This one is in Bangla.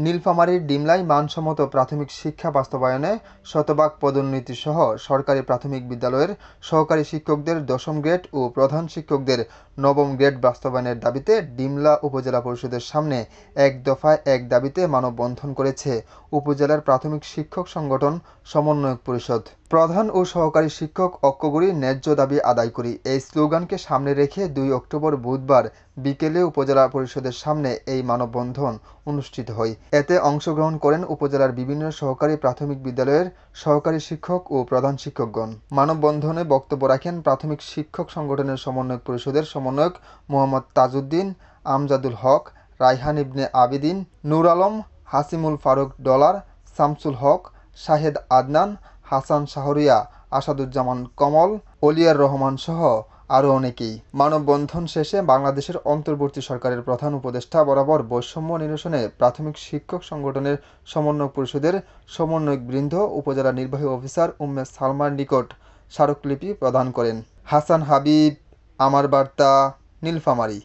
নীলফামারীর ডিমলায় মানসম্মত প্রাথমিক শিক্ষা বাস্তবায়নে শতভাগ পদোন্নতিসহ সরকারি প্রাথমিক বিদ্যালয়ের সহকারী শিক্ষকদের ১০ম গ্রেড ও প্রধান শিক্ষকদের ৯ম গ্রেড বাস্তবায়নের দাবিতে ডিমলা উপজেলা পরিষদের সামনে এক দফায় এক দাবিতে মানববন্ধন করেছে উপজেলার প্রাথমিক শিক্ষক সংগঠন সমন্বয়ক পরিষদ। প্রধান ও সহকারী শিক্ষক ঐক্যগুলি ন্যায্য দাবি আদায় করি, এই স্লোগানকে সামনে রেখে ২ অক্টোবর বুধবার বিকেলে উপজেলা পরিষদের সামনে এই মানববন্ধন অনুষ্ঠিত হয়। এতে অংশগ্রহণ করেন উপজেলার বিভিন্ন সহকারী প্রাথমিক বিদ্যালয়ের সহকারী শিক্ষক ও প্রধান শিক্ষকগণ। মানববন্ধনে বক্তব্য রাখেন প্রাথমিক শিক্ষক সংগঠনের সমন্বয়ক পরিষদের সমন্বয়ক মোহাম্মদ তাজউদ্দিন, আমজাদুল হক, রায়হান ইবনে আবিদিন, নূর আলম, হাসিমুল ফারুক ডলার, শামসুল হক, শাহেদ আদনান, হাসান শাহরিয়া, আসাদুজ্জামান কমল, অলিয়ার রহমান সহ আরও অনেকেই। মানববন্ধন শেষে বাংলাদেশের অন্তর্বর্তী সরকারের প্রধান উপদেষ্টা বরাবর বৈষম্য নিরসনে প্রাথমিক শিক্ষক সংগঠনের সমন্বয়ক পরিষদের সমন্বয়কবৃন্দ উপজেলা নির্বাহী অফিসার উম্মে সালমার নিকট স্মারকলিপি প্রদান করেন। হাসান হাবিব, আমার বার্তা, নীলফামারী।